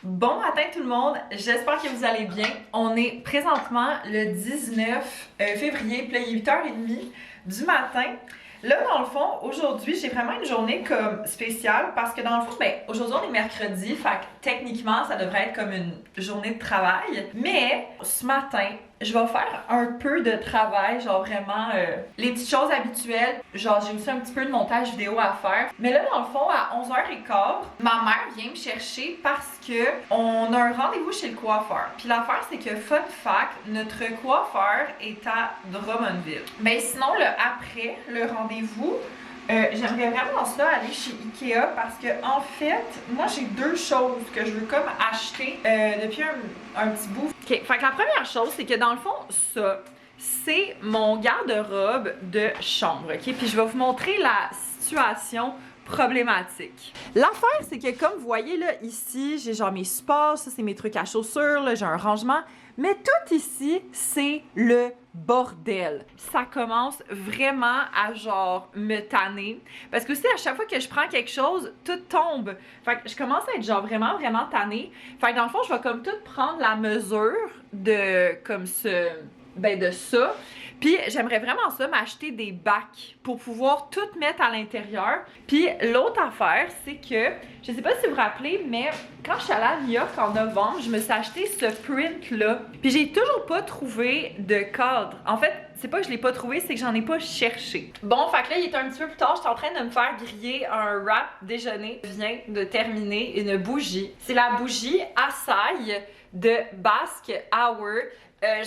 Bon matin tout le monde, j'espère que vous allez bien. On est présentement le 19 février, puis là il est 8h30 du matin. Là, dans le fond, aujourd'hui, j'ai vraiment une journée comme spéciale parce que dans le fond, ben, aujourd'hui on est mercredi, fait que techniquement, ça devrait être comme une journée de travail. Mais ce matin, je vais faire un peu de travail, genre vraiment les petites choses habituelles. Genre, j'ai aussi un petit peu de montage vidéo à faire. Mais là, dans le fond, à 11h15, ma mère vient me chercher parce que on a un rendez-vous chez le coiffeur. Puis l'affaire, c'est que, fun fact, notre coiffeur est à Drummondville. Mais sinon, après le rendez-vous, j'aimerais vraiment ça aller chez Ikea parce que en fait, moi j'ai deux choses que je veux comme acheter depuis un petit bout. Ok, fait que la première chose, c'est que dans le fond, ça, c'est mon garde-robe de chambre, ok? Puis je vais vous montrer la situation problématique. L'affaire, c'est que comme vous voyez là, ici, j'ai genre mes sports, ça c'est mes trucs à chaussures, là, j'ai un rangement. Mais tout ici, c'est le bordel. Ça commence vraiment à genre me tanner. Parce que aussi, à chaque fois que je prends quelque chose, tout tombe. Fait que je commence à être genre vraiment tannée. Fait que dans le fond, je vais comme tout prendre la mesure de comme ce... ben de ça. Puis j'aimerais vraiment ça, m'acheter des bacs pour pouvoir tout mettre à l'intérieur. Puis l'autre affaire, c'est que, je sais pas si vous vous rappelez, mais quand je suis allée à New York en novembre, je me suis acheté ce print-là. Puis j'ai toujours pas trouvé de cadre. En fait, c'est pas que je l'ai pas trouvé, c'est que j'en ai pas cherché. Bon, fait que là, il est un petit peu plus tard, je suis en train de me faire griller un wrap déjeuner. Je viens de terminer une bougie. C'est la bougie Asai de Basque Hour.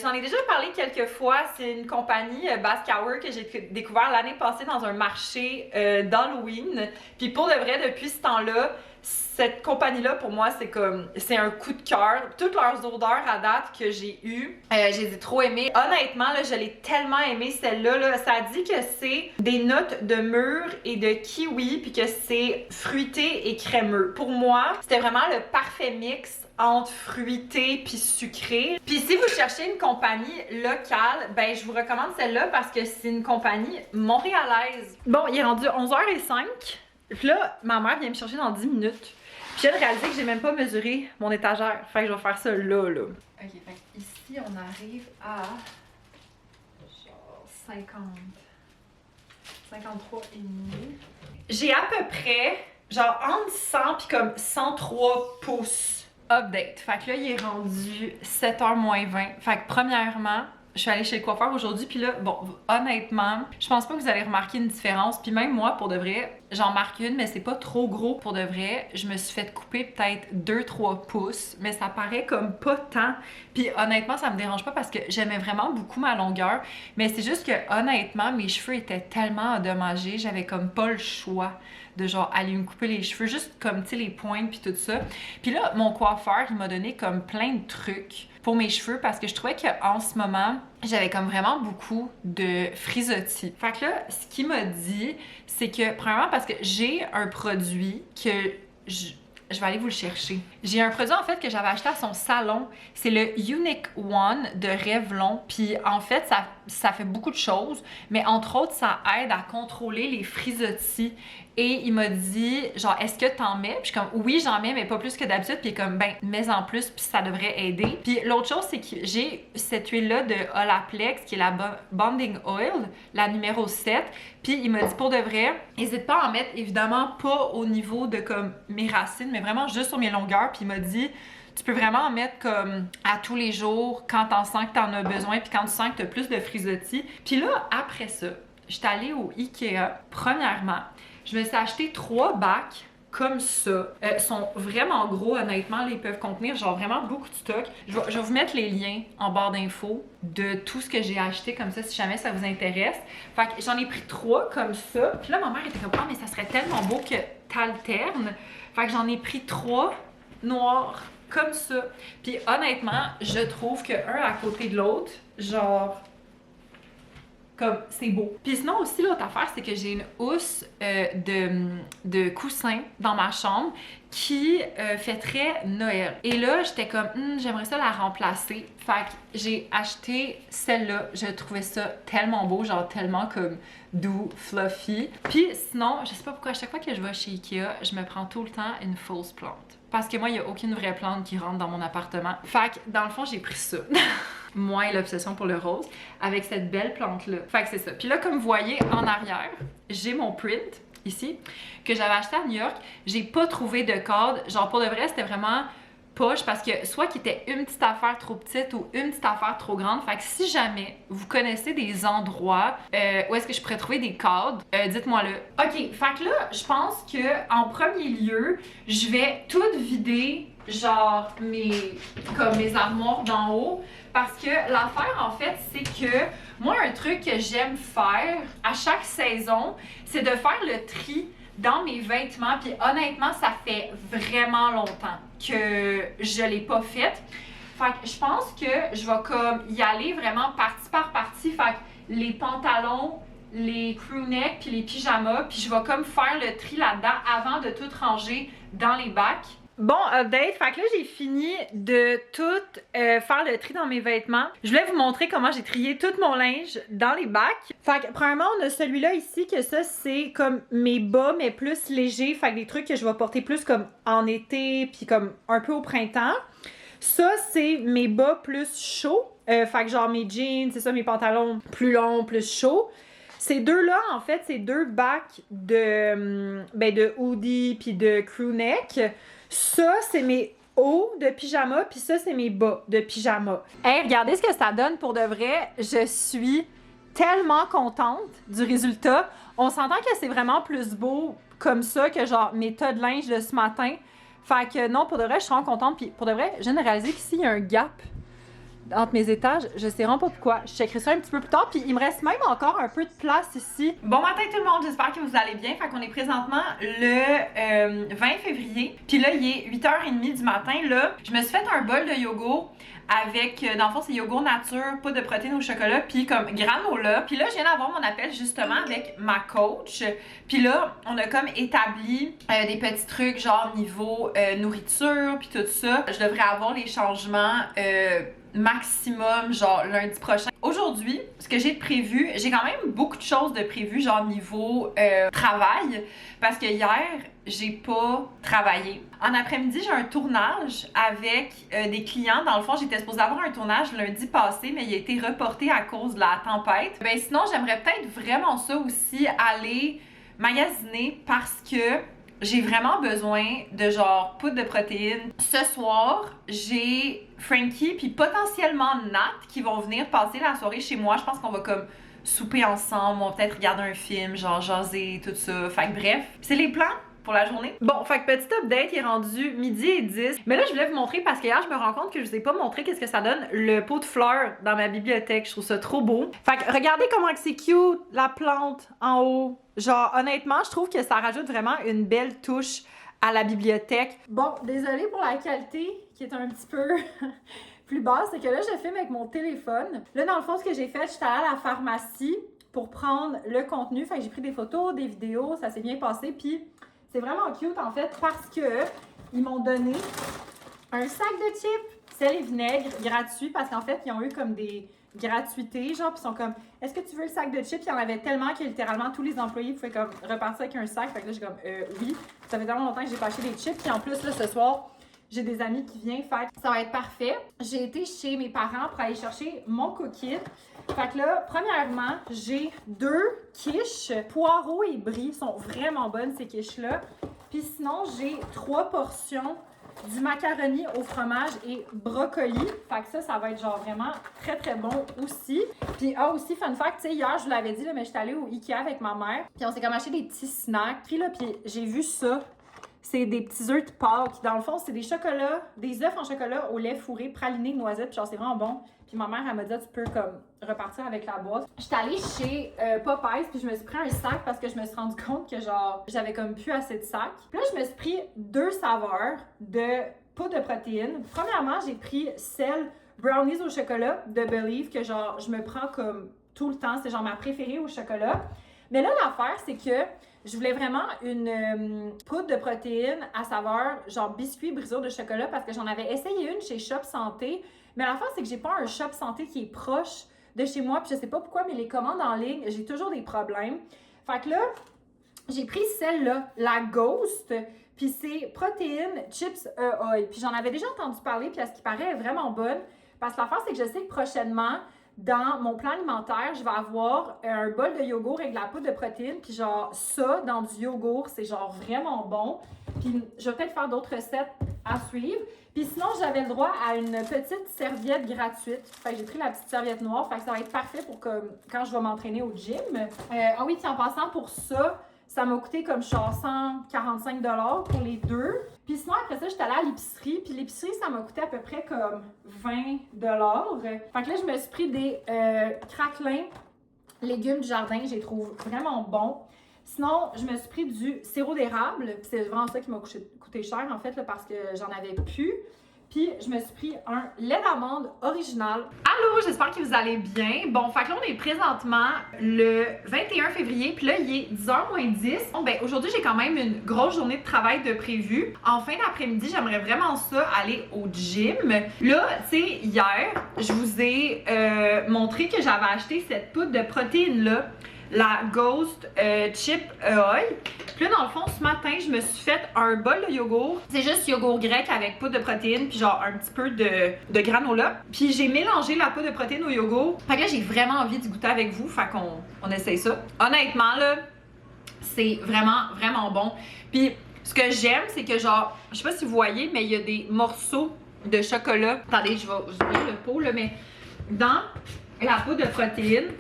J'en ai déjà parlé quelques fois. C'est une compagnie Basque Hour que j'ai découvert l'année passée dans un marché d'Halloween. Puis pour de vrai, depuis ce temps-là, cette compagnie-là, pour moi, c'est un coup de cœur. Toutes leurs odeurs à date que j'ai eues, je les ai trop aimées. Honnêtement, là, je l'ai tellement aimée celle-là. Là. Ça dit que c'est des notes de mûre et de kiwi, puis que c'est fruité et crémeux. Pour moi, c'était vraiment le parfait mix entre fruité puis sucré. Puis si vous cherchez une compagnie locale, ben je vous recommande celle-là parce que c'est une compagnie montréalaise. Bon, il est rendu 11h05. Puis là, ma mère vient me chercher dans 10 minutes. Puis je viens de réaliser que j'ai même pas mesuré mon étagère. Fait que je vais faire ça là. Ok, fait ici on arrive à genre 53 et demi. J'ai à peu près genre entre 100 puis comme 103 pouces. Update. Fait que là, il est rendu 7h moins 20. Fait que premièrement, je suis allée chez le coiffeur aujourd'hui, puis là, bon, honnêtement, je pense pas que vous allez remarquer une différence. Puis même moi, pour de vrai, j'en marque une, mais c'est pas trop gros pour de vrai. Je me suis fait couper peut-être 2-3 pouces, mais ça paraît comme pas tant. Puis honnêtement, ça me dérange pas parce que j'aimais vraiment beaucoup ma longueur. Mais c'est juste que honnêtement, mes cheveux étaient tellement endommagés, j'avais comme pas le choix de genre aller me couper les cheveux, juste comme, tu sais, les pointes puis tout ça. Puis là, mon coiffeur, il m'a donné comme plein de trucs pour mes cheveux parce que je trouvais qu'en ce moment, j'avais comme vraiment beaucoup de frisottis. Fait que là, ce qu'il m'a dit, c'est que, premièrement, parce que j'ai un produit que je vais aller vous le chercher. J'ai un produit en fait que j'avais acheté à son salon. C'est le Unique One de Revlon. Puis en fait, ça fait beaucoup de choses. Mais entre autres, ça aide à contrôler les frisottis. Et il m'a dit, genre, est-ce que t'en mets? Puis je suis comme, oui, j'en mets, mais pas plus que d'habitude. Puis il est comme, ben, mets-en plus, puis ça devrait aider. Puis l'autre chose, c'est que j'ai cette huile-là de Olaplex, qui est la Bonding Oil, la numéro 7. Puis il m'a dit, pour de vrai, n'hésite pas à en mettre, évidemment, pas au niveau de comme mes racines, mais vraiment juste sur mes longueurs. Puis il m'a dit, tu peux vraiment en mettre comme à tous les jours quand t'en sens que t'en as besoin, puis quand tu sens que t'as plus de frisottis. Puis là, après ça, j'étais allée au Ikea, premièrement. Je me suis acheté 3 bacs comme ça. Ils sont vraiment gros, honnêtement. Là, ils peuvent contenir genre vraiment beaucoup de stock. Je vais vous mettre les liens en barre d'infos de tout ce que j'ai acheté comme ça, si jamais ça vous intéresse. Fait que j'en ai pris 3 comme ça. Puis là, ma mère était comme, ah, mais ça serait tellement beau que t'alternes. Fait que j'en ai pris 3 noirs comme ça. Puis honnêtement, je trouve que un à côté de l'autre, genre... comme c'est beau. Puis sinon aussi, l'autre affaire, c'est que j'ai une housse de coussin dans ma chambre qui fait très Noël. Et là, j'étais comme, j'aimerais ça la remplacer. Fait que j'ai acheté celle-là. Je trouvais ça tellement beau, genre tellement comme doux, fluffy. Puis sinon, je sais pas pourquoi, à chaque fois que je vais chez Ikea, je me prends tout le temps une fausse plante. Parce que moi, il n'y a aucune vraie plante qui rentre dans mon appartement. Fait que, dans le fond, j'ai pris ça. Moi et l'obsession pour le rose, avec cette belle plante-là. Fait que c'est ça. Puis là, comme vous voyez, en arrière, j'ai mon print, ici, que j'avais acheté à New York. J'ai pas trouvé de code. Genre, pour de vrai, c'était vraiment poche parce que soit qu'il était une petite affaire trop petite ou une petite affaire trop grande. Fait que si jamais vous connaissez des endroits où est-ce que je pourrais trouver des codes, dites-moi-le. OK, fait que là, je pense que en premier lieu, je vais tout vider, genre mes armoires d'en haut. Parce que l'affaire, en fait, c'est que moi, un truc que j'aime faire à chaque saison, c'est de faire le tri dans mes vêtements. Puis honnêtement, ça fait vraiment longtemps que je l'ai pas fait. Fait que je pense que je vais comme y aller vraiment partie par partie. Fait que les pantalons, les crewnecks puis les pyjamas. Puis je vais comme faire le tri là-dedans avant de tout ranger dans les bacs. Bon, update, fait que là j'ai fini de tout faire le tri dans mes vêtements. Je voulais vous montrer comment j'ai trié tout mon linge dans les bacs. Fait que premièrement, on a celui-là ici, que ça c'est comme mes bas mais plus légers. Fait que des trucs que je vais porter plus comme en été puis comme un peu au printemps. Ça c'est mes bas plus chauds. Fait que genre mes jeans, c'est ça, mes pantalons plus longs, plus chauds. Ces deux-là, en fait, c'est deux bacs de hoodie puis de crewneck. Ça, c'est mes hauts de pyjama, puis ça, c'est mes bas de pyjama. Hey, regardez ce que ça donne pour de vrai. Je suis tellement contente du résultat. On s'entend que c'est vraiment plus beau comme ça que genre mes tas de linge de ce matin. Fait que non, pour de vrai, je suis vraiment contente. Puis pour de vrai, je viens de réaliser qu'ici, il y a un gap entre mes étages. Je sais vraiment pas pourquoi. Je checkerai ça un petit peu plus tard. Puis il me reste même encore un peu de place ici. Bon matin tout le monde, j'espère que vous allez bien. Fait qu'on est présentement le 20 février. Puis là, il est 8h30 du matin. Là, je me suis fait un bol de yogourt avec, dans le fond, c'est yogourt nature, poudre de protéines au chocolat, puis comme granola. Puis là, je viens d'avoir mon appel justement avec ma coach. Puis là, on a comme établi des petits trucs genre niveau nourriture, puis tout ça. Je devrais avoir les changements maximum genre lundi prochain. Aujourd'hui, ce que j'ai de prévu, j'ai quand même beaucoup de choses de prévu genre niveau travail parce que hier, j'ai pas travaillé. En après-midi, j'ai un tournage avec des clients. Dans le fond, j'étais supposée avoir un tournage lundi passé, mais il a été reporté à cause de la tempête. Ben sinon, j'aimerais peut-être vraiment ça aussi, aller magasiner parce que j'ai vraiment besoin de genre poudre de protéines. Ce soir, j'ai Frankie puis potentiellement Nat qui vont venir passer la soirée chez moi. Je pense qu'on va comme souper ensemble, on va peut-être regarder un film, genre jaser, tout ça. Fait que bref, c'est les plans pour la journée. Bon, fait que petit update, il est rendu midi et 10. Mais là, je voulais vous montrer parce qu'hier, je me rends compte que je vous ai pas montré qu'est-ce que ça donne le pot de fleurs dans ma bibliothèque. Je trouve ça trop beau. Fait que regardez comment c'est cute, la plante en haut. Genre, honnêtement, je trouve que ça rajoute vraiment une belle touche à la bibliothèque. Bon, désolée pour la qualité qui est un petit peu plus basse, c'est que là, je filme avec mon téléphone. Là, dans le fond, ce que j'ai fait, j'étais allée à la pharmacie pour prendre le contenu. Fait que j'ai pris des photos, des vidéos, ça s'est bien passé. Puis, c'est vraiment cute, en fait, parce que ils m'ont donné un sac de chips, sel et vinaigre gratuit, parce qu'en fait, ils ont eu comme des gratuités, genre, puis ils sont comme, est-ce que tu veux le sac de chips? Il y en avait tellement que littéralement tous les employés pouvaient comme repartir avec un sac. Fait que là, j'ai comme, oui. Ça fait tellement longtemps que j'ai pas acheté des chips. Puis en plus, là, ce soir, j'ai des amis qui viennent faire. Ça va être parfait. J'ai été chez mes parents pour aller chercher mon cookie. Fait que là, premièrement, j'ai 2 quiches. Poireaux et brie sont vraiment bonnes, ces quiches-là. Puis sinon, j'ai 3 portions du macaroni au fromage et brocoli. Fait que ça va être genre vraiment très très bon aussi. Puis aussi, fun fact, tu sais, hier, je vous l'avais dit, là, mais j'étais allée au Ikea avec ma mère. Puis on s'est comme acheté des petits snacks. Puis là, puis j'ai vu ça. C'est des petits œufs de Pâques. Dans le fond, c'est des œufs en chocolat au lait fourré, praliné de noisettes. Puis genre, c'est vraiment bon. Puis ma mère, elle m'a dit, tu peux comme repartir avec la boîte. J'étais allée chez Popeyes, puis je me suis pris un sac parce que je me suis rendu compte que genre, j'avais comme plus assez de sac. Puis là, je me suis pris 2 saveurs de poudre de protéines. Premièrement, j'ai pris celle brownies au chocolat de Believe, que genre, je me prends comme tout le temps. C'est genre ma préférée au chocolat. Mais là, l'affaire, c'est que je voulais vraiment une poudre de protéines à saveur genre biscuit brisure de chocolat parce que j'en avais essayé une chez Shop Santé. Mais l'affaire, c'est que j'ai pas un Shop Santé qui est proche de chez moi, puis je sais pas pourquoi, mais les commandes en ligne, j'ai toujours des problèmes. Fait que là, j'ai pris celle-là, la Ghost, puis c'est protéines, chips, oil. Puis j'en avais déjà entendu parler, puis à ce qui paraît, elle est vraiment bonne. Parce que l'affaire, c'est que je sais que prochainement, dans mon plan alimentaire, je vais avoir un bol de yogourt avec de la poudre de protéines, puis genre ça, dans du yogourt, c'est genre vraiment bon. Puis je vais peut-être faire d'autres recettes à suivre. Puis sinon, j'avais le droit à une petite serviette gratuite. Fait que j'ai pris la petite serviette noire, fait que ça va être parfait pour quand je vais m'entraîner au gym. Ah oui, puis en passant pour ça, ça m'a coûté comme genre 145 $ pour les deux. Puis sinon, après ça, j'étais allée à l'épicerie. Puis l'épicerie, ça m'a coûté à peu près comme 20 $. Fait que là, je me suis pris des craquelins légumes du jardin. Je les trouve vraiment bons. Sinon, je me suis pris du sirop d'érable. Puis c'est vraiment ça qui m'a coûté cher, en fait, là, parce que j'en avais plus. Puis, je me suis pris un lait d'amande original. Allô, j'espère que vous allez bien. Bon, fait que là, on est présentement le 21 février, puis là, il est 10h moins 10. Bon, ben, aujourd'hui, j'ai quand même une grosse journée de travail de prévu. En fin d'après-midi, j'aimerais vraiment ça, aller au gym. Là, tu sais, hier, je vous ai montré que j'avais acheté cette poudre de protéines-là, la Ghost Chip Oil. Puis là, dans le fond, ce matin, je me suis fait un bol de yogourt. C'est juste yogourt grec avec poudre de protéines, puis genre un petit peu de granola. Puis j'ai mélangé la poudre de protéines au yogourt. Fait que là, j'ai vraiment envie d'y goûter avec vous. Fait qu'on essaye ça. Honnêtement, là, c'est vraiment, vraiment bon. Puis ce que j'aime, c'est que genre, je sais pas si vous voyez, mais il y a des morceaux de chocolat. Attendez, je vais ouvrir le pot, là, mais dans la poudre de protéines,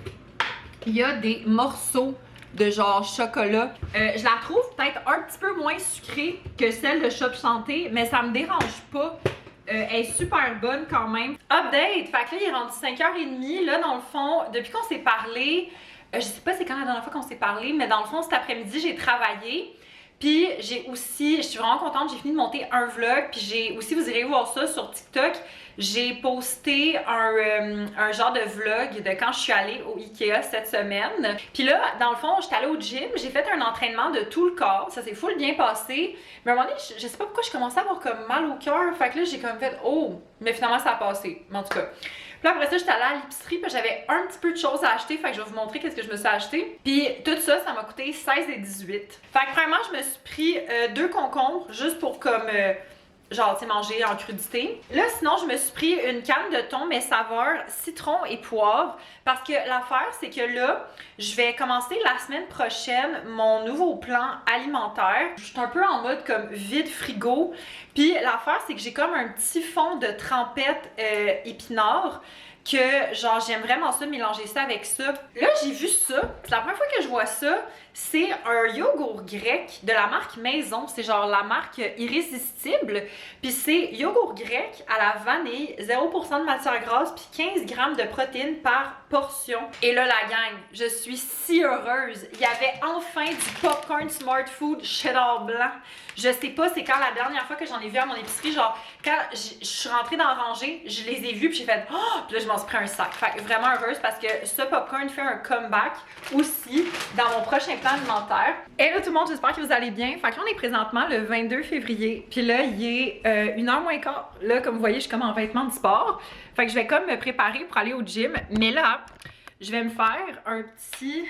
il y a des morceaux de genre chocolat. Je la trouve peut-être un petit peu moins sucrée que celle de Shop Santé, mais ça me dérange pas. Elle est super bonne quand même. Update! Fait que là, il est rendu 5h30. Là, dans le fond, depuis qu'on s'est parlé, je sais pas c'est quand la dernière fois qu'on s'est parlé, mais dans le fond, cet après-midi, j'ai travaillé. Puis j'ai aussi, je suis vraiment contente, j'ai fini de monter un vlog. Puis j'ai aussi, vous irez voir ça sur TikTok, j'ai posté un genre de vlog de quand je suis allée au Ikea cette semaine. Puis là, dans le fond, j'étais allée au gym, j'ai fait un entraînement de tout le corps. Ça s'est full bien passé. Mais à un moment donné, je sais pas pourquoi je commençais à avoir comme mal au cœur. Fait que là, j'ai comme fait, oh, mais finalement, ça a passé. Mais en tout cas. Puis après ça, j'étais allée à l'épicerie, puis j'avais un petit peu de choses à acheter, fait que je vais vous montrer qu'est-ce que je me suis acheté. Puis tout ça, ça m'a coûté 16,18 $. Fait que premièrement, je me suis pris 2 concombres, juste pour comme, genre, tu sais, manger en crudité. Là, sinon, je me suis pris une canne de thon, mais saveur citron et poivre, parce que l'affaire, c'est que là, je vais commencer la semaine prochaine mon nouveau plan alimentaire. Je suis un peu en mode comme vide frigo. Puis l'affaire, c'est que j'ai comme un petit fond de trempette épinards que genre j'aime vraiment ça, mélanger ça avec ça. Là, j'ai vu ça. C'est la première fois que je vois ça. C'est un yogourt grec de la marque Maison. C'est genre la marque Irrésistible. Puis c'est yogourt grec à la vanille, 0% de matière grasse, puis 15 grammes de protéines par portion. Et là, la gang, je suis si heureuse. Il y avait enfin du popcorn Smart Food cheddar blanc. Je sais pas, c'est quand la dernière fois que j'en ai vu à mon épicerie, genre quand je suis rentrée dans la rangée, je les ai vus puis j'ai fait oh! Puis là je m'en suis pris un sac. Fait que vraiment heureuse parce que ce popcorn fait un comeback aussi dans mon prochain plan alimentaire. Hello tout le monde, j'espère que vous allez bien. Fait que là on est présentement le 22 février. Puis là il est 1h moins quart. Là comme vous voyez, je suis comme en vêtements de sport. Fait que je vais comme me préparer pour aller au gym. Mais là, je vais me faire un petit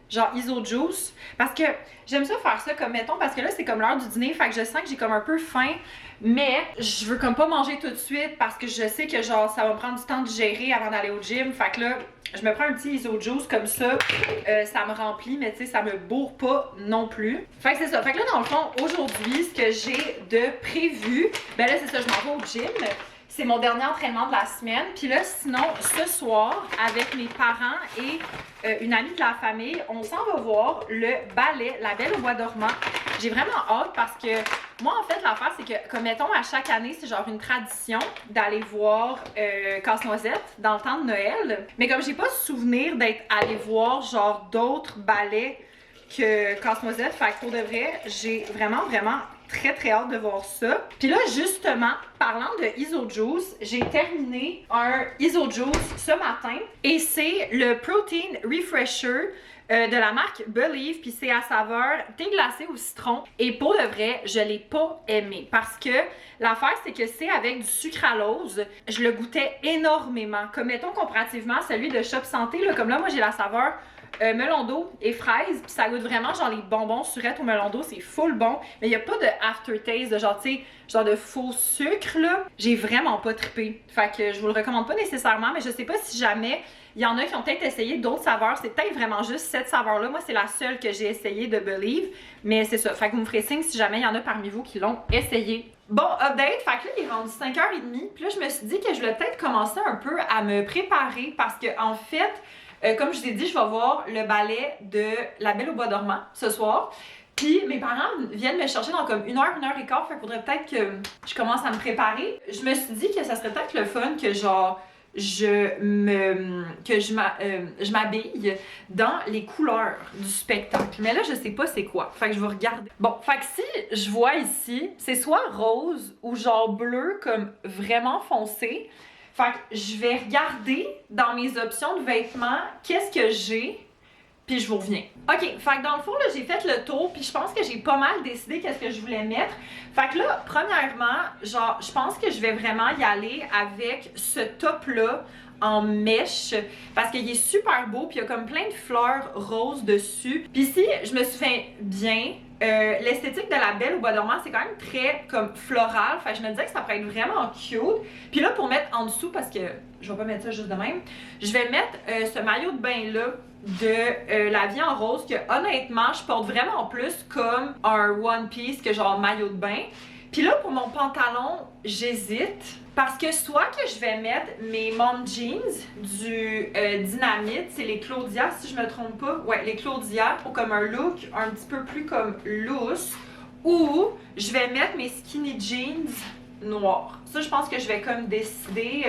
genre iso juice, parce que j'aime ça faire ça comme mettons, parce que là c'est comme l'heure du dîner, fait que je sens que j'ai comme un peu faim, mais je veux comme pas manger tout de suite parce que je sais que genre ça va me prendre du temps de digérer avant d'aller au gym. Fait que là je me prends un petit iso juice comme ça, ça me remplit, mais tu sais ça me bourre pas non plus. Fait que c'est ça. Fait que là dans le fond aujourd'hui ce que j'ai de prévu, ben là c'est ça, je m'en vais au gym. C'est mon dernier entraînement de la semaine. Puis là, sinon, ce soir, avec mes parents et une amie de la famille, on s'en va voir le ballet La Belle au Bois dormant. J'ai vraiment hâte parce que moi, en fait, l'affaire, c'est que, comme mettons, à chaque année, c'est genre une tradition d'aller voir Casse-Noisette dans le temps de Noël. Mais comme j'ai pas souvenir d'être allée voir genre d'autres ballets que Casse-Noisette, fait que pour de vrai, j'ai vraiment très hâte de voir ça. Puis là, justement, parlant de iso juice, j'ai terminé un iso juice ce matin et c'est le Protein Refresher de la marque Believe, puis c'est à saveur thé glacé au citron. Et pour de vrai, je l'ai pas aimé parce que l'affaire, c'est que c'est avec du sucralose. Je le goûtais énormément. Comme mettons comparativement à celui de Shop Santé, là, comme là, moi j'ai la saveur melon d'eau et fraise, puis ça goûte vraiment genre les bonbons surettes au melon d'eau, c'est full bon, mais il n'y a pas de aftertaste, de genre, tu sais, genre de faux sucre, là. J'ai vraiment pas trippé. Fait que je vous le recommande pas nécessairement, mais je sais pas si jamais il y en a qui ont peut-être essayé d'autres saveurs, c'est peut-être vraiment juste cette saveur-là. Moi, c'est la seule que j'ai essayé de Believe, mais c'est ça. Fait que vous me ferez signe si jamais il y en a parmi vous qui l'ont essayé. Bon, update, fait que là, il est rendu 5h30, puis là, je me suis dit que je voulais peut-être commencer un peu à me préparer parce que, en fait, comme je vous ai dit, je vais voir le ballet de La Belle au Bois dormant ce soir. Puis mes parents viennent me chercher dans comme 1 heure et quart, fait qu'il faudrait peut-être que je commence à me préparer. Je me suis dit que ça serait peut-être le fun que genre je m'habille dans les couleurs du spectacle. Mais là, je sais pas c'est quoi. Fait que je vais regarder. Bon, fait que si je vois ici, c'est soit rose ou genre bleu comme vraiment foncé. Fait que je vais regarder dans mes options de vêtements qu'est-ce que j'ai, puis je vous reviens. OK, fait que dans le fond, là, j'ai fait le tour, puis je pense que j'ai pas mal décidé qu'est-ce que je voulais mettre. Fait que là, premièrement, genre, je pense que je vais vraiment y aller avec ce top-là en mèche, parce qu'il est super beau, puis il y a comme plein de fleurs roses dessus. Puis ici, je me souviens bien, l'esthétique de La Belle au Bois dormant, c'est quand même très comme floral. Fait que je me disais que ça pourrait être vraiment cute. Puis là, pour mettre en dessous, parce que je vais pas mettre ça juste de même, je vais mettre ce maillot de bain-là de La Vie en rose, que honnêtement, je porte vraiment plus comme un one piece que genre maillot de bain. Puis là, pour mon pantalon, j'hésite. Parce que soit que je vais mettre mes mom jeans du Dynamite, c'est les Claudia si je me trompe pas, ouais les Claudia pour comme un look un petit peu plus comme loose, ou je vais mettre mes skinny jeans noirs. Ça je pense que je vais comme décider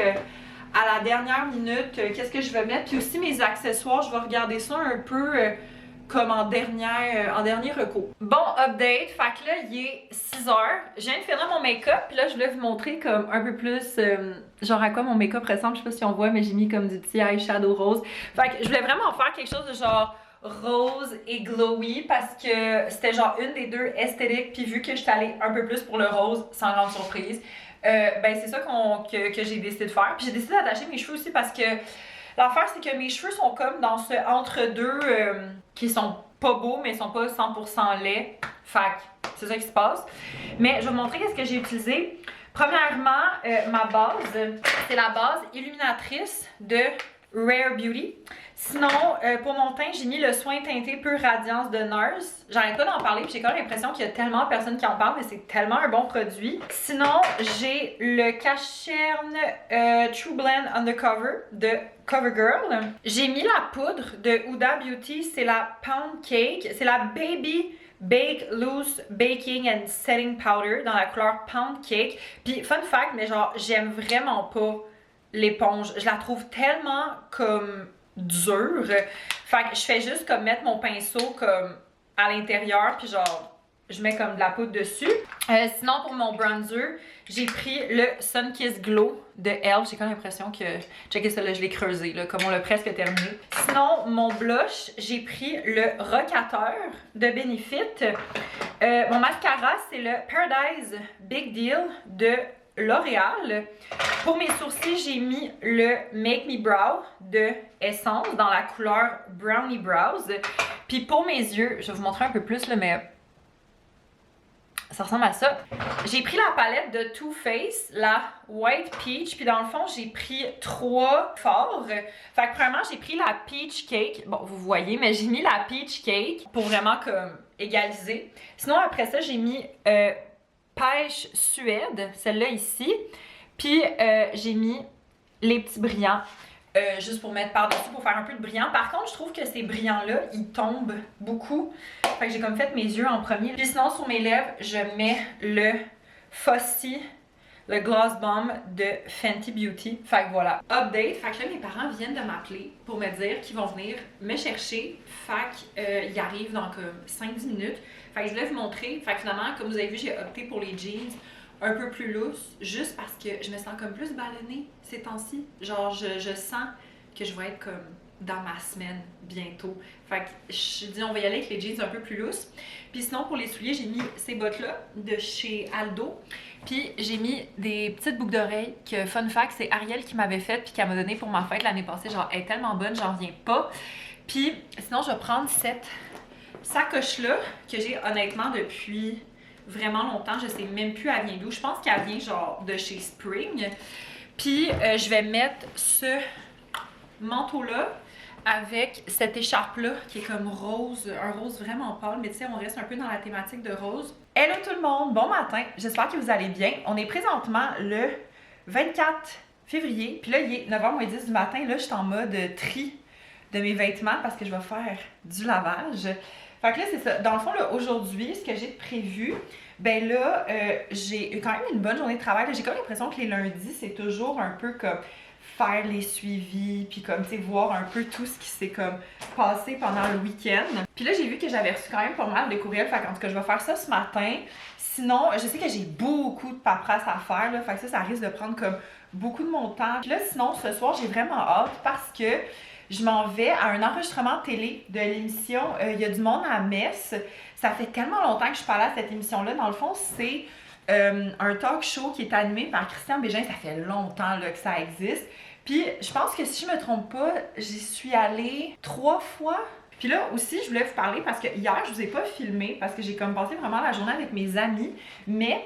à la dernière minute qu'est-ce que je vais mettre, puis aussi mes accessoires, je vais regarder ça un peu comme en dernier recours. Bon, update, fait que là, il est 6h. Je viens de finir mon make-up, puis là, je voulais vous montrer comme un peu plus, genre à quoi mon make-up ressemble. Je sais pas si on voit, mais j'ai mis comme du petit eyeshadow rose. Fait que je voulais vraiment faire quelque chose de genre rose et glowy parce que c'était genre une des deux esthétiques, puis vu que j'étais allée un peu plus pour le rose, sans grande surprise, ben c'est ça que j'ai décidé de faire. Puis j'ai décidé d'attacher mes cheveux aussi parce que l'affaire, c'est que mes cheveux sont comme dans ce entre-deux qui sont pas beaux, mais ils sont pas 100% laids. Fait que c'est ça qui se passe. Mais je vais vous montrer qu'est-ce que j'ai utilisé. Premièrement, ma base, c'est la base illuminatrice de Rare Beauty. Sinon, pour mon teint, j'ai mis le soin teinté Pure Radiance de Nurse. J'arrête pas d'en parler, puis j'ai quand même l'impression qu'il y a tellement de personnes qui en parlent, mais c'est tellement un bon produit. Sinon, j'ai le Cacherne True Blend Undercover de CoverGirl. J'ai mis la poudre de Huda Beauty, c'est la Pound Cake. C'est la Baby Bake Loose Baking and Setting Powder dans la couleur Pound Cake. Puis, fun fact, mais genre, j'aime vraiment pas l'éponge. Je la trouve tellement comme dure. Fait que je fais juste comme mettre mon pinceau comme à l'intérieur, puis genre je mets comme de la poudre dessus. Sinon pour mon bronzer, j'ai pris le Sunkiss Glow de Elle. J'ai quand même l'impression que, checkez ça là, je l'ai creusé là, comme on l'a presque terminé. Sinon mon blush, j'ai pris le Rocateur de Benefit. Mon mascara, c'est le Paradise Big Deal de L'Oréal. Pour mes sourcils, j'ai mis le Make Me Brow de Essence dans la couleur Brownie Brows. Puis pour mes yeux, je vais vous montrer un peu plus là, mais ça ressemble à ça. J'ai pris la palette de Too Faced, la White Peach, puis dans le fond, j'ai pris 3 forts. Fait que premièrement, j'ai pris la Peach Cake. Bon, vous voyez, mais j'ai mis la Peach Cake pour vraiment comme égaliser. Sinon, après ça, j'ai mis Pêche Suède, celle-là ici. Puis j'ai mis les petits brillants, juste pour mettre par-dessus, pour faire un peu de brillant. Par contre, je trouve que ces brillants-là, ils tombent beaucoup. Fait que j'ai comme fait mes yeux en premier. Puis sinon, sur mes lèvres, je mets le Fossi, le Gloss Bomb de Fenty Beauty. Fait que voilà. Update. Fait que là, mes parents viennent de m'appeler pour me dire qu'ils vont venir me chercher. Fait qu'ils arrivent dans comme 5-10 minutes. Fait que je voulais vous montrer. Fait que finalement, comme vous avez vu, j'ai opté pour les jeans un peu plus loose, juste parce que je me sens comme plus ballonnée ces temps-ci. Genre, je sens que je vais être comme dans ma semaine bientôt. Fait que je dis on va y aller avec les jeans un peu plus lousses. Puis sinon pour les souliers, j'ai mis ces bottes-là de chez Aldo. Puis j'ai mis des petites boucles d'oreilles que fun fact, c'est Ariel qui m'avait fait puis qu'elle m'a donné pour ma fête l'année passée. Genre elle est tellement bonne, j'en reviens pas. Puis sinon je vais prendre cette sacoche-là que j'ai honnêtement depuis vraiment longtemps. Je sais même plus elle vient d'où. Je pense qu'elle vient genre de chez Spring. Puis je vais mettre ce manteau-là avec cette écharpe-là qui est comme rose, un rose vraiment pâle, mais tu sais, on reste un peu dans la thématique de rose. Hello tout le monde, bon matin, j'espère que vous allez bien. On est présentement le 24 février, puis là, il est 9h moins 10 du matin. Là, je suis en mode tri de mes vêtements parce que je vais faire du lavage. Fait que là, c'est ça. Dans le fond, là, aujourd'hui, ce que j'ai prévu, ben là, j'ai eu quand même une bonne journée de travail. J'ai comme l'impression que les lundis, c'est toujours un peu comme faire les suivis, puis comme, tu sais, voir un peu tout ce qui s'est comme passé pendant le week-end. Puis là, j'ai vu que j'avais reçu quand même pas mal de courriels, fait qu'en tout cas, je vais faire ça ce matin. Sinon, je sais que j'ai beaucoup de paperasse à faire, là, fait que ça risque de prendre comme beaucoup de mon temps. Puis là, sinon, ce soir, j'ai vraiment hâte parce que je m'en vais à un enregistrement télé de l'émission Il y a du monde à Metz. Ça fait tellement longtemps que je suis pas allée à cette émission-là. Dans le fond, c'est un talk show qui est animé par Christian Bégin. Ça fait longtemps là, que ça existe. Puis je pense que si je me trompe pas, j'y suis allée 3 fois. Puis là aussi, je voulais vous parler parce que hier, je vous ai pas filmé parce que j'ai comme passé vraiment la journée avec mes amis. Mais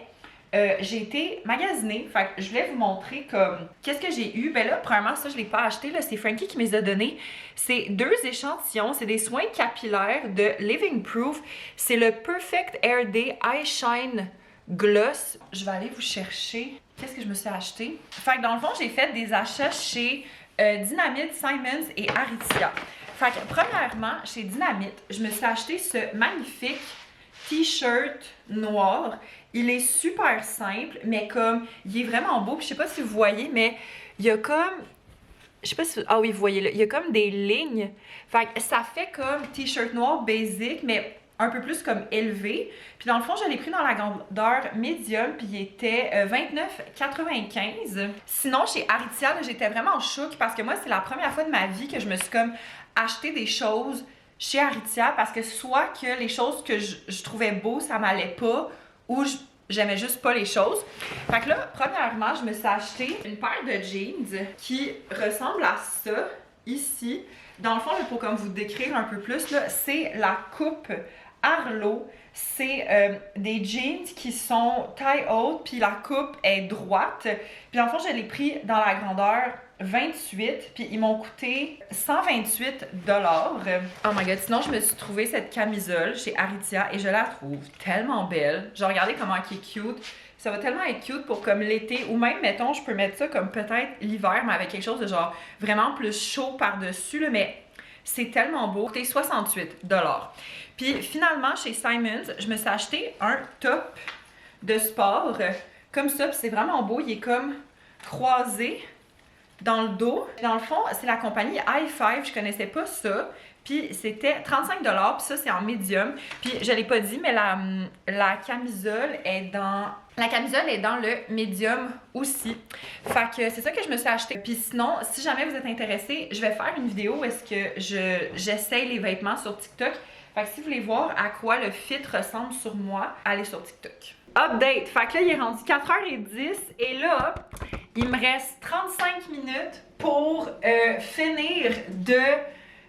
j'ai été magasinée, fait que je voulais vous montrer comme qu'est-ce que j'ai eu. Ben là, premièrement, ça je l'ai pas acheté, là, c'est Frankie qui me les a donnés. C'est 2 échantillons, c'est des soins capillaires de Living Proof. C'est le Perfect Hair Day Eye Shine Gloss. Je vais aller vous chercher. Qu'est-ce que je me suis acheté? Fait que dans le fond, j'ai fait des achats chez Dynamite, Simons et Aritzia. Fait que premièrement, chez Dynamite, je me suis acheté ce magnifique t-shirt noir. Il est super simple, mais comme, il est vraiment beau. Puis je sais pas si vous voyez, mais il y a comme, je sais pas si, ah oui, vous voyez là, il y a comme des lignes. Fait que ça fait comme t-shirt noir basic, mais un peu plus comme élevé. Puis dans le fond, je l'ai pris dans la grandeur médium, puis il était 29,95. Sinon, chez Aritzia, là, j'étais vraiment choquée parce que moi, c'est la première fois de ma vie que je me suis comme acheté des choses chez Aritzia parce que soit que les choses que je trouvais beaux, ça m'allait pas, ou j'aimais juste pas les choses. Fait que là, premièrement, je me suis acheté une paire de jeans qui ressemble à ça, ici. Dans le fond, là, pour comme vous décrire un peu plus, là, c'est la coupe Arlo. C'est des jeans qui sont taille haute, puis la coupe est droite. Puis en fond, je l'ai pris dans la grandeur 28, puis ils m'ont coûté 128 $. Oh my god, sinon je me suis trouvé cette camisole chez Aritzia et je la trouve tellement belle. Genre, regardez comment elle est cute. Ça va tellement être cute pour comme l'été, ou même, mettons, je peux mettre ça comme peut-être l'hiver, mais avec quelque chose de genre vraiment plus chaud par-dessus, là, mais c'est tellement beau. Coûté 68 $. Puis finalement, chez Simons, je me suis acheté un top de sport comme ça, puis c'est vraiment beau. Il est comme croisé dans le dos. Dans le fond, c'est la compagnie i5, je connaissais pas ça. Puis c'était 35 $, puis ça c'est en médium. Puis je l'ai pas dit, mais la camisole est dans le médium aussi. Fait que c'est ça que je me suis acheté. Puis sinon, si jamais vous êtes intéressés, je vais faire une vidéo où est-ce que j'essaye les vêtements sur TikTok. Fait que si vous voulez voir à quoi le fit ressemble sur moi, allez sur TikTok. Update! Fait que là, il est rendu 4h10 et là, il me reste 35 minutes pour finir de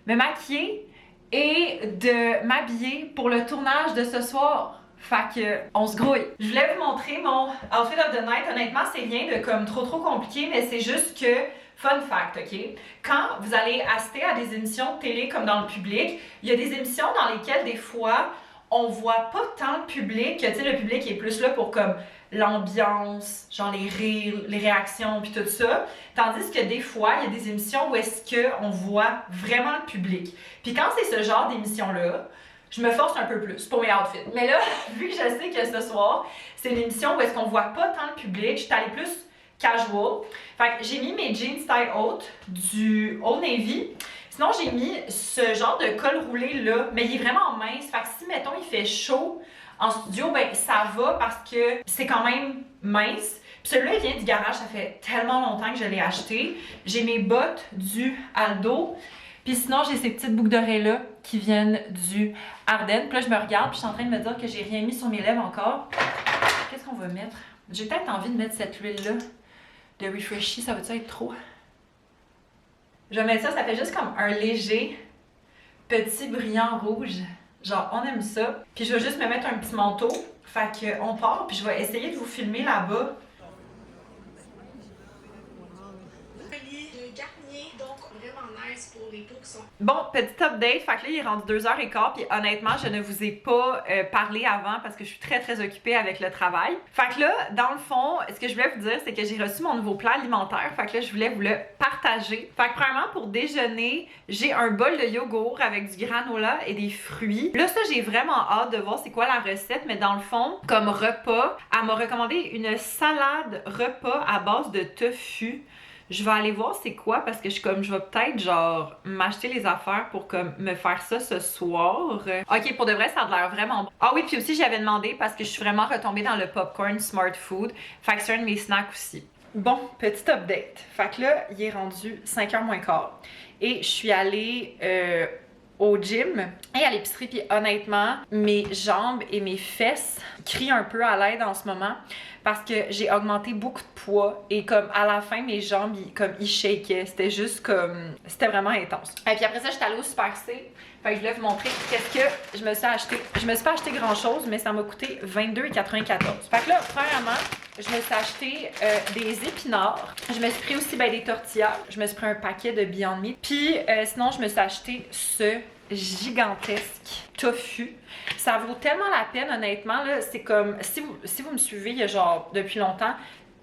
me maquiller et de m'habiller pour le tournage de ce soir. Fait que, on se grouille. Je voulais vous montrer mon outfit of the night. Honnêtement, c'est rien de comme trop compliqué, mais c'est juste que, fun fact, ok? Quand vous allez assister à des émissions de télé comme dans le public, il y a des émissions dans lesquelles des fois, on voit pas tant le public, tu sais, le public est plus là pour comme l'ambiance, genre les rires, les réactions, puis tout ça. Tandis que des fois, il y a des émissions où est-ce qu'on voit vraiment le public. Puis quand c'est ce genre d'émission-là, je me force un peu plus pour mes outfits. Mais là, vu que je sais que ce soir, c'est une émission où est-ce qu'on voit pas tant le public, je suis allée plus casual. Fait que j'ai mis mes jeans taille haute du Old Navy. Sinon, j'ai mis ce genre de col roulé là, mais il est vraiment mince. Fait que si, mettons, il fait chaud en studio, ben ça va parce que c'est quand même mince. Puis celui-là, il vient du garage, ça fait tellement longtemps que je l'ai acheté. J'ai mes bottes du Aldo. Puis sinon, j'ai ces petites boucles d'oreilles-là qui viennent du Ardennes. Puis là, je me regarde, puis je suis en train de me dire que j'ai rien mis sur mes lèvres encore. Qu'est-ce qu'on va mettre? J'ai peut-être envie de mettre cette huile-là de Refreshy. Ça va-tu être trop? Je vais mettre ça, ça fait juste comme un léger petit brillant rouge. Genre, on aime ça. Puis je vais juste me mettre un petit manteau. Fait qu'on part, puis je vais essayer de vous filmer là-bas. Bon, petit update, fait que là il est rendu 2h15 puis honnêtement je ne vous ai pas parlé avant parce que je suis très occupée avec le travail. Fait que là, dans le fond, ce que je voulais vous dire c'est que j'ai reçu mon nouveau plan alimentaire, fait que là je voulais vous le partager. Fait que premièrement pour déjeuner, j'ai un bol de yogourt avec du granola et des fruits. Là ça j'ai vraiment hâte de voir c'est quoi la recette, mais dans le fond, comme repas, elle m'a recommandé une salade repas à base de tofu. Je vais aller voir c'est quoi parce que je vais peut-être genre m'acheter les affaires pour comme me faire ça ce soir. Ok, pour de vrai ça a l'air vraiment bon. Ah oui, puis aussi j'avais demandé parce que je suis vraiment retombée dans le popcorn Smart Food. Fait que c'est un de mes snacks aussi. Bon, petit update. Fait que là, il est rendu 5h moins quart. Et je suis allée au gym et à l'épicerie, puis honnêtement, mes jambes et mes fesses crient un peu à l'aide en ce moment parce que j'ai augmenté beaucoup de poids et comme à la fin, mes jambes, ils shakaient. C'était juste comme... C'était vraiment intense. Et puis après ça, j'étais allée au Super C. Fait que je voulais vous montrer qu'est-ce que je me suis acheté. Je me suis pas acheté grand-chose, mais ça m'a coûté 22,94. Fait que là, premièrement, je me suis acheté des épinards. Je me suis pris aussi des tortillas. Je me suis pris un paquet de Beyond Meat. Puis sinon, je me suis acheté ce gigantesque tofu. Ça vaut tellement la peine, honnêtement. Là, c'est comme, si vous me suivez, il y a genre, depuis longtemps,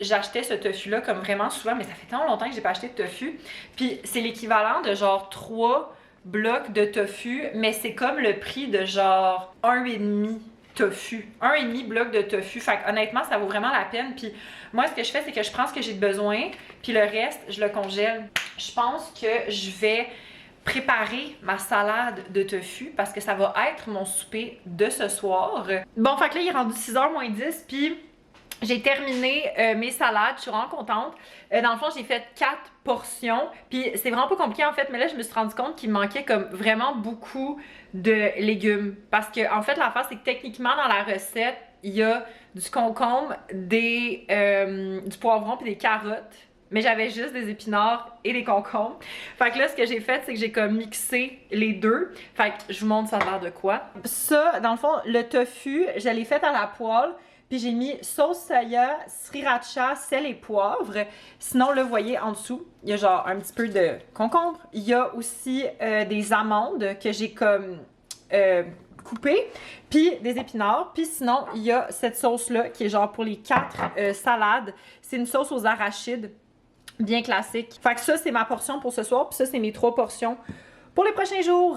j'achetais ce tofu-là comme vraiment souvent, mais ça fait tellement longtemps que j'ai pas acheté de tofu. Puis c'est l'équivalent de genre 3 blocs de tofu, mais c'est comme le prix de genre 1,5 tofu. 1,5 bloc de tofu. Fait que honnêtement, ça vaut vraiment la peine. Puis moi, ce que je fais, c'est que je prends ce que j'ai besoin, puis le reste, je le congèle. Je pense que je vais préparer ma salade de tofu parce que ça va être mon souper de ce soir. Bon, fait que là, il est rendu 6h moins 10, puis j'ai terminé mes salades, je suis vraiment contente. Dans le fond, j'ai fait 4 portions, puis c'est vraiment pas compliqué en fait, mais là, je me suis rendu compte qu'il me manquait comme vraiment beaucoup de légumes. Parce que, en fait, l'affaire, c'est que techniquement, dans la recette, il y a du concombre, du poivron puis des carottes. Mais j'avais juste des épinards et des concombres. Fait que là, ce que j'ai fait, c'est que j'ai comme mixé les deux. Fait que je vous montre ça a l'air de quoi. Ça, dans le fond, le tofu, je l'ai fait à la poêle. Puis j'ai mis sauce soya, sriracha, sel et poivre. Sinon, là, vous voyez en dessous, il y a genre un petit peu de concombre. Il y a aussi des amandes que j'ai comme coupées. Puis des épinards. Puis sinon, il y a cette sauce-là qui est genre pour les 4 salades. C'est une sauce aux arachides. Bien classique. Fait que ça, c'est ma portion pour ce soir. Puis ça, c'est mes 3 portions pour les prochains jours.